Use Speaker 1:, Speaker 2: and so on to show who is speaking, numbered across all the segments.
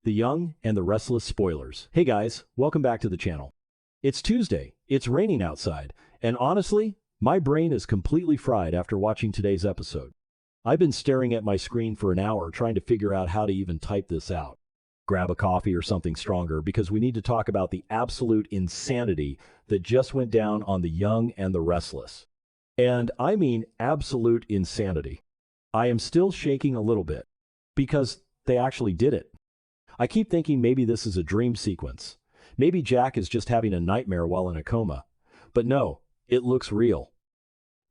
Speaker 1: The Young and the Restless spoilers. Hey guys, welcome back to the channel. It's Tuesday, it's raining outside, and honestly, my brain is completely fried after watching today's episode. I've been staring at my screen for an hour trying to figure out how to even type this out. Grab a coffee or something stronger because we need to talk about the absolute insanity that just went down on The Young and the Restless. And I mean absolute insanity. I am still shaking a little bit because they actually did it. I keep thinking maybe this is a dream sequence. Maybe Jack is just having a nightmare while in a coma. But no, it looks real.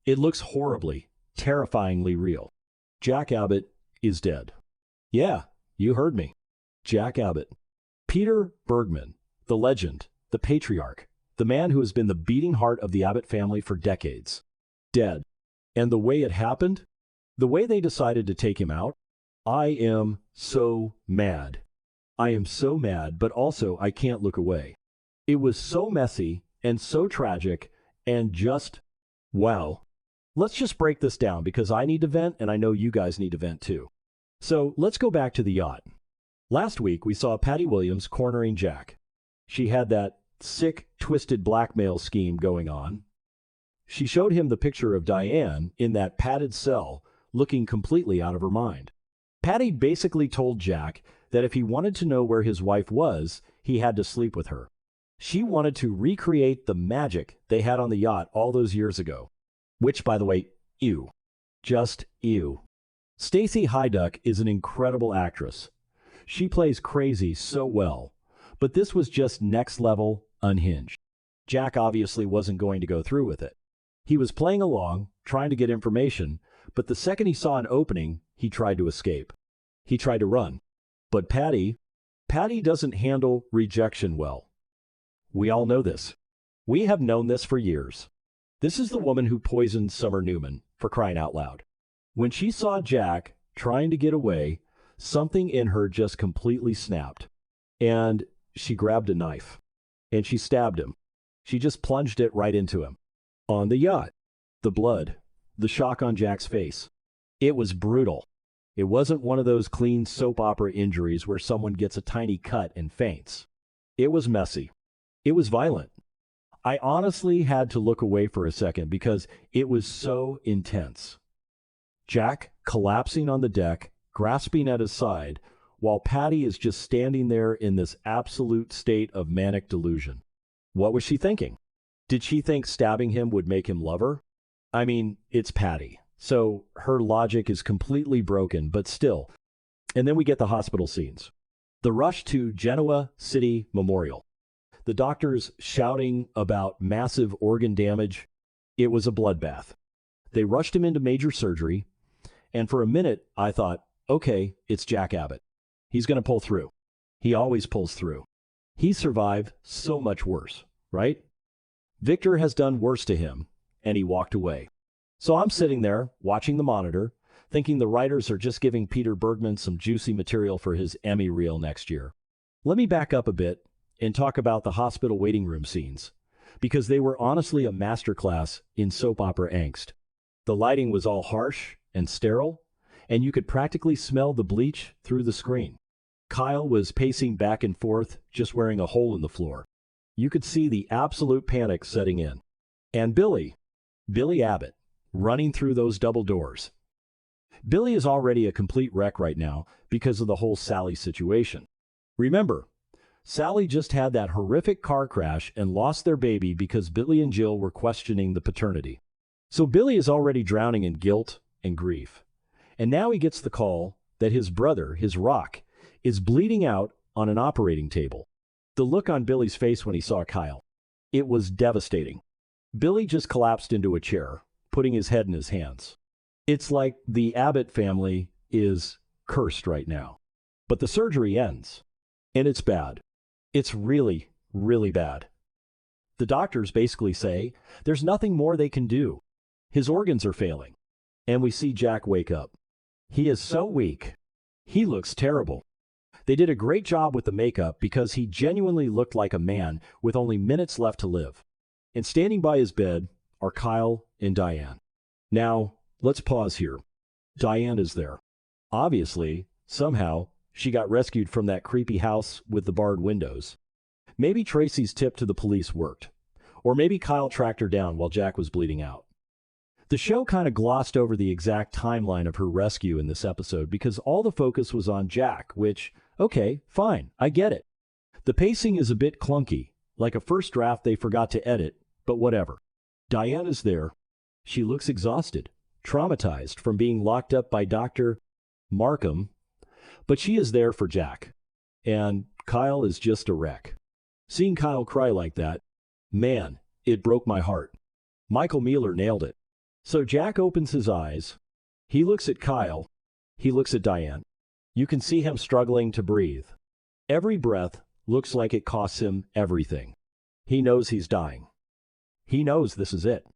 Speaker 1: It looks horribly, terrifyingly real. Jack Abbott is dead. Yeah, you heard me. Jack Abbott. Peter Bergman, the legend, the patriarch, the man who has been the beating heart of the Abbott family for decades. Dead. And the way it happened? The way they decided to take him out? I am so mad. I am so mad, but also I can't look away. It was so messy and so tragic and just, wow. Let's just break this down because I need to vent and I know you guys need to vent too. So let's go back to the yacht. Last week we saw Patty Williams cornering Jack. She had that sick, twisted blackmail scheme going on. She showed him the picture of Diane in that padded cell looking completely out of her mind. Patty basically told Jack that if he wanted to know where his wife was, he had to sleep with her. She wanted to recreate the magic they had on the yacht all those years ago. Which, by the way, ew. Just ew. Stacy Haiduk is an incredible actress. She plays crazy so well, but this was just next level unhinged. Jack obviously wasn't going to go through with it. He was playing along, trying to get information, but the second he saw an opening, he tried to escape. He tried to run. But Patty doesn't handle rejection well. We all know this. We have known this for years. This is the woman who poisoned Summer Newman, for crying out loud. When she saw Jack trying to get away, something in her just completely snapped. And she grabbed a knife. And she stabbed him. She just plunged it right into him. On the yacht. The blood. The shock on Jack's face. It was brutal. It wasn't one of those clean soap opera injuries where someone gets a tiny cut and faints. It was messy. It was violent. I honestly had to look away for a second because it was so intense. Jack collapsing on the deck, grasping at his side, while Patty is just standing there in this absolute state of manic delusion. What was she thinking? Did she think stabbing him would make him love her? I mean, it's Patty. So her logic is completely broken, but still. And then we get the hospital scenes. The rush to Genoa City Memorial. The doctors shouting about massive organ damage. It was a bloodbath. They rushed him into major surgery. And for a minute, I thought, okay, it's Jack Abbott. He's going to pull through. He always pulls through. He survived so much worse, right? Victor has done worse to him, and he walked away. So I'm sitting there, watching the monitor, thinking the writers are just giving Peter Bergman some juicy material for his Emmy reel next year. Let me back up a bit and talk about the hospital waiting room scenes, because they were honestly a masterclass in soap opera angst. The lighting was all harsh and sterile, and you could practically smell the bleach through the screen. Kyle was pacing back and forth, just wearing a hole in the floor. You could see the absolute panic setting in. And Billy Abbott, running through those double doors. Billy is already a complete wreck right now because of the whole Sally situation. Remember, Sally just had that horrific car crash and lost their baby because Billy and Jill were questioning the paternity. So Billy is already drowning in guilt and grief. And now he gets the call that his brother, his Rock, is bleeding out on an operating table. The look on Billy's face when he saw Kyle. It was devastating. Billy just collapsed into a chair, putting his head in his hands. It's like the Abbott family is cursed right now. But the surgery ends. And it's bad. It's really, really bad. The doctors basically say there's nothing more they can do. His organs are failing. And we see Jack wake up. He is so weak. He looks terrible. They did a great job with the makeup because he genuinely looked like a man with only minutes left to live. And standing by his bed are Kyle and Diane. Now, let's pause here. Diane is there. Obviously, somehow, she got rescued from that creepy house with the barred windows. Maybe Tracy's tip to the police worked. Or maybe Kyle tracked her down while Jack was bleeding out. The show kind of glossed over the exact timeline of her rescue in this episode because all the focus was on Jack, which, okay, fine, I get it. The pacing is a bit clunky, like a first draft they forgot to edit, but whatever. Diane is there. She looks exhausted, traumatized from being locked up by Dr. Markham, but she is there for Jack. And Kyle is just a wreck. Seeing Kyle cry like that, man, it broke my heart. Michael Mealer nailed it. So Jack opens his eyes. He looks at Kyle. He looks at Diane. You can see him struggling to breathe. Every breath looks like it costs him everything. He knows he's dying. He knows this is it.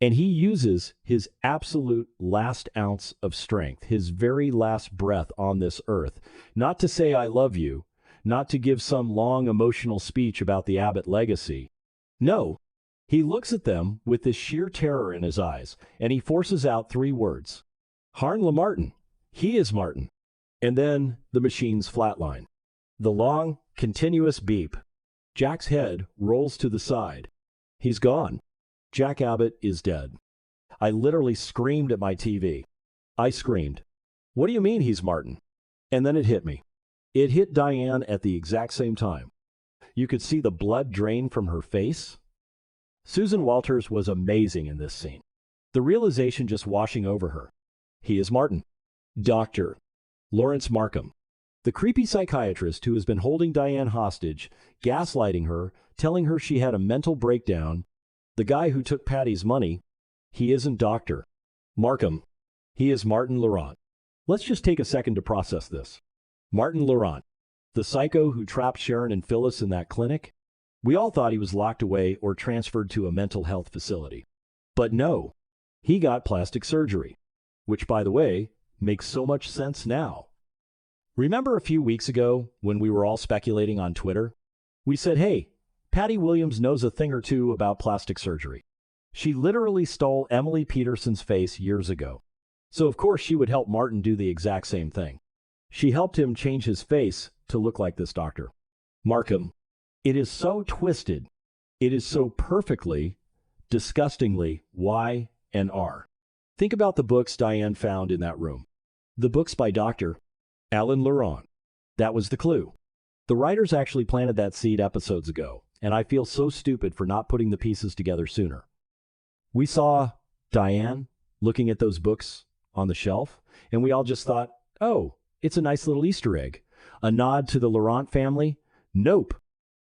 Speaker 1: And he uses his absolute last ounce of strength, his very last breath on this earth, not to say I love you, not to give some long emotional speech about the Abbott legacy. No, he looks at them with this sheer terror in his eyes, and he forces out 3 words. Harn LaMartin. He is Martin. And then the machines flatline. The long, continuous beep. Jack's head rolls to the side. He's gone. Jack Abbott is dead. I literally screamed at my TV. I screamed. What do you mean he's Martin? And then it hit me. It hit Diane at the exact same time. You could see the blood drain from her face. Susan Walters was amazing in this scene. The realization just washing over her. He is Martin. Dr. Lawrence Markham. The creepy psychiatrist who has been holding Diane hostage, gaslighting her, telling her she had a mental breakdown. The guy who took Patty's money. He isn't Dr. Markham. He is Martin Laurent. Let's just take a second to process this. Martin Laurent, the psycho who trapped Sharon and Phyllis in that clinic. We all thought he was locked away or transferred to a mental health facility. But no, he got plastic surgery, which, by the way, makes so much sense now. Remember a few weeks ago when we were all speculating on Twitter? We said, hey, Patty Williams knows a thing or two about plastic surgery. She literally stole Emily Peterson's face years ago. So of course she would help Martin do the exact same thing. She helped him change his face to look like this doctor. Markham. It is so twisted. It is so perfectly, disgustingly Y&R. Think about the books Diane found in that room. The books by Dr. Alan Laurent. That was the clue. The writers actually planted that seed episodes ago, and I feel so stupid for not putting the pieces together sooner. We saw Diane looking at those books on the shelf, and we all just thought, oh, it's a nice little Easter egg. A nod to the Laurent family? Nope.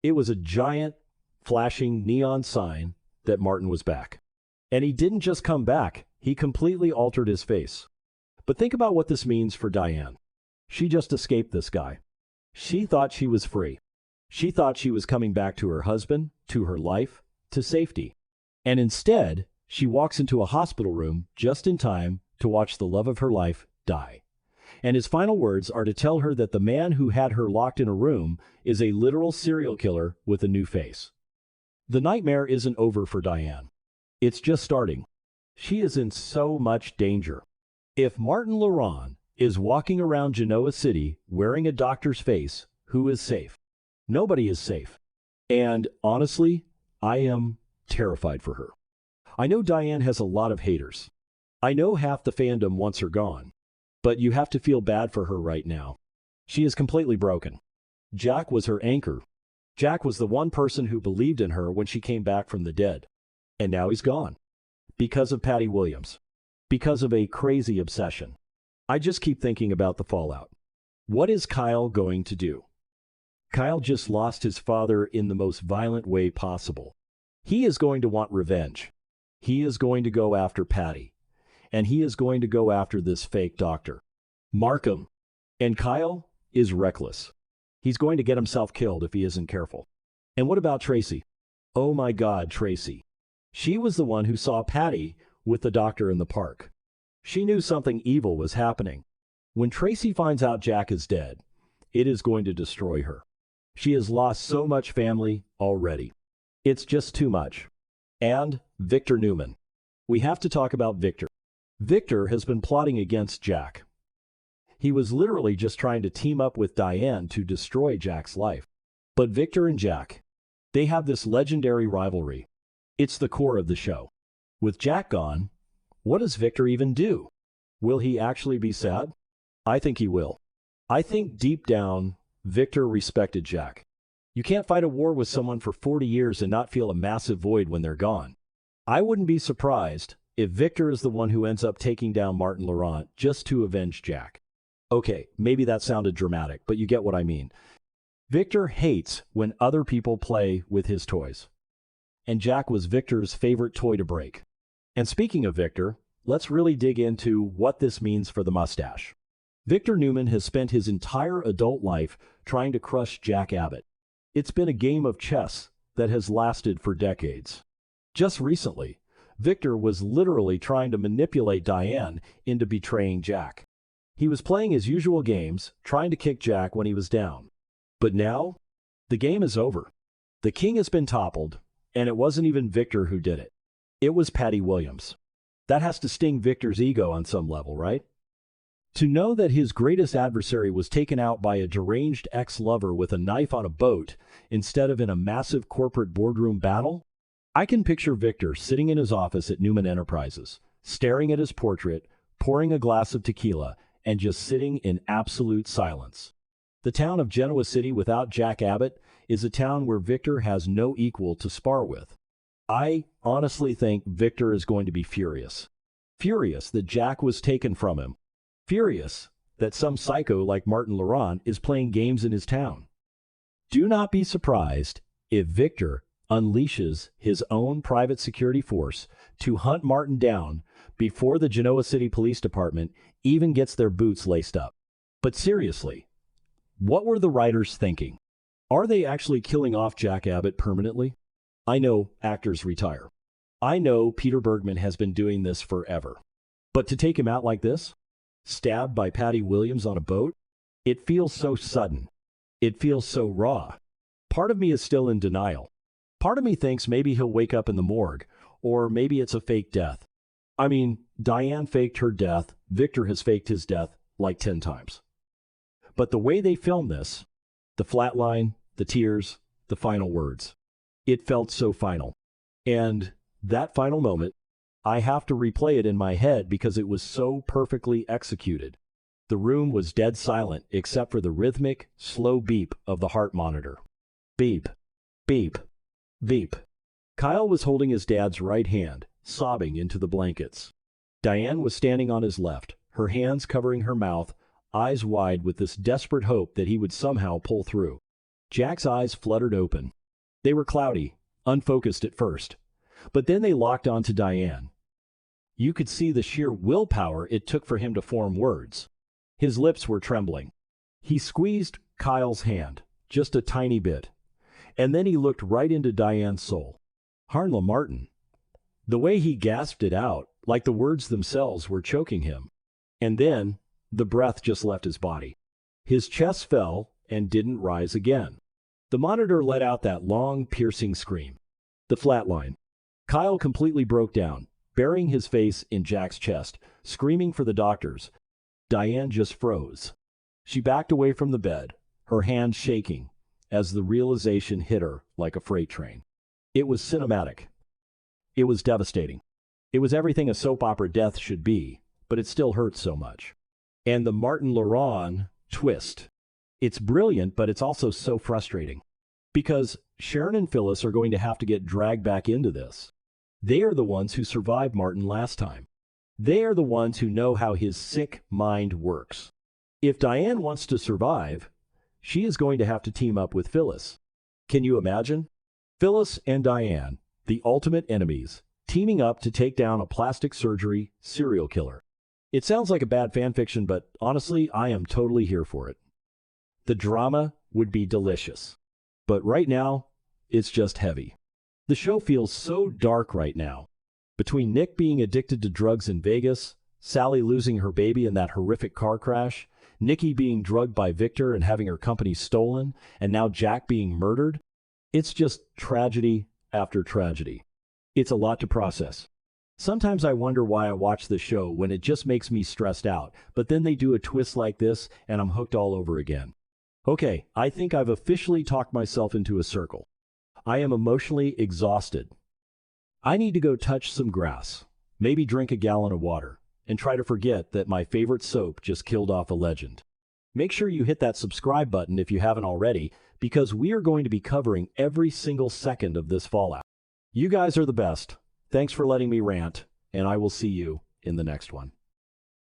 Speaker 1: It was a giant, flashing neon sign that Martin was back. And he didn't just come back, he completely altered his face. But think about what this means for Diane. She just escaped this guy. She thought she was free. She thought she was coming back to her husband, to her life, to safety. And instead, she walks into a hospital room just in time to watch the love of her life die. And his final words are to tell her that the man who had her locked in a room is a literal serial killer with a new face. The nightmare isn't over for Diane. It's just starting. She is in so much danger. If Martin Laurent is walking around Genoa City wearing a doctor's face, who is safe? Nobody is safe. And honestly, I am terrified for her. I know Diane has a lot of haters. I know half the fandom wants her gone. But you have to feel bad for her right now. She is completely broken. Jack was her anchor. Jack was the one person who believed in her when she came back from the dead. And now he's gone. Because of Patty Williams. Because of a crazy obsession. I just keep thinking about the fallout. What is Kyle going to do? Kyle just lost his father in the most violent way possible. He is going to want revenge. He is going to go after Patty. And he is going to go after this fake doctor, Markham. And Kyle is reckless. He's going to get himself killed if he isn't careful. And what about Tracy? Oh my God, Tracy. She was the one who saw Patty with the doctor in the park. She knew something evil was happening. When Tracy finds out Jack is dead, it is going to destroy her. She has lost so much family already. It's just too much. And Victor Newman. We have to talk about Victor. Victor has been plotting against Jack. He was literally just trying to team up with Diane to destroy Jack's life. But Victor and Jack, they have this legendary rivalry. It's the core of the show. With Jack gone, what does Victor even do? Will he actually be sad? I think he will. I think deep down, Victor respected Jack. You can't fight a war with someone for 40 years and not feel a massive void when they're gone. I wouldn't be surprised if Victor is the one who ends up taking down Martin Laurent just to avenge Jack. Okay, maybe that sounded dramatic, but you get what I mean. Victor hates when other people play with his toys. And Jack was Victor's favorite toy to break. And speaking of Victor, let's really dig into what this means for the mustache. Victor Newman has spent his entire adult life trying to crush Jack Abbott. It's been a game of chess that has lasted for decades. Just recently, Victor was literally trying to manipulate Diane into betraying Jack. He was playing his usual games, trying to kick Jack when he was down. But now, the game is over. The king has been toppled, and it wasn't even Victor who did it. It was Patty Williams. That has to sting Victor's ego on some level, right? To know that his greatest adversary was taken out by a deranged ex-lover with a knife on a boat instead of in a massive corporate boardroom battle? I can picture Victor sitting in his office at Newman Enterprises, staring at his portrait, pouring a glass of tequila, and just sitting in absolute silence. The town of Genoa City without Jack Abbott is a town where Victor has no equal to spar with. I honestly think Victor is going to be furious. Furious that Jack was taken from him. Furious that some psycho like Martin Laurent is playing games in his town. Do not be surprised if Victor unleashes his own private security force to hunt Martin down before the Genoa City Police Department even gets their boots laced up. But seriously, what were the writers thinking? Are they actually killing off Jack Abbott permanently? I know actors retire. I know Peter Bergman has been doing this forever. But to take him out like this? Stabbed by Patty Williams on a boat? It feels so sudden. It feels so raw. Part of me is still in denial. Part of me thinks maybe he'll wake up in the morgue, or maybe it's a fake death. I mean, Diane faked her death, Victor has faked his death like 10 times. But the way they filmed this, the flatline, the tears, the final words, it felt so final. And that final moment, I have to replay it in my head because it was so perfectly executed. The room was dead silent except for the rhythmic, slow beep of the heart monitor. Beep, beep, beep. Kyle was holding his dad's right hand, sobbing into the blankets. Diane was standing on his left, her hands covering her mouth, eyes wide with this desperate hope that he would somehow pull through. Jack's eyes fluttered open. They were cloudy, unfocused at first, but then they locked onto Diane. You could see the sheer willpower it took for him to form words. His lips were trembling. He squeezed Kyle's hand, just a tiny bit, and then he looked right into Diane's soul. Harlan Martin. The way he gasped it out, like the words themselves were choking him. And then, the breath just left his body. His chest fell and didn't rise again. The monitor let out that long, piercing scream. The flatline. Kyle completely broke down, burying his face in Jack's chest, screaming for the doctors. Diane just froze. She backed away from the bed, her hands shaking, as the realization hit her like a freight train. It was cinematic. It was devastating. It was everything a soap opera death should be, but it still hurts so much. And the Martin Laurent twist. It's brilliant, but it's also so frustrating. Because Sharon and Phyllis are going to have to get dragged back into this. They are the ones who survived Martin last time. They are the ones who know how his sick mind works. If Diane wants to survive, she is going to have to team up with Phyllis. Can you imagine? Phyllis and Diane, the ultimate enemies, teaming up to take down a plastic surgery serial killer. It sounds like a bad fanfiction, but honestly, I am totally here for it. The drama would be delicious. But right now, it's just heavy. The show feels so dark right now. Between Nick being addicted to drugs in Vegas, Sally losing her baby in that horrific car crash, Nikki being drugged by Victor and having her company stolen, and now Jack being murdered, it's just tragedy after tragedy. It's a lot to process. Sometimes I wonder why I watch the show when it just makes me stressed out, but then they do a twist like this and I'm hooked all over again. Okay, I think I've officially talked myself into a circle. I am emotionally exhausted. I need to go touch some grass, maybe drink a gallon of water, and try to forget that my favorite soap just killed off a legend. Make sure you hit that subscribe button if you haven't already, because we are going to be covering every single second of this fallout. You guys are the best. Thanks for letting me rant, and I will see you in the next one.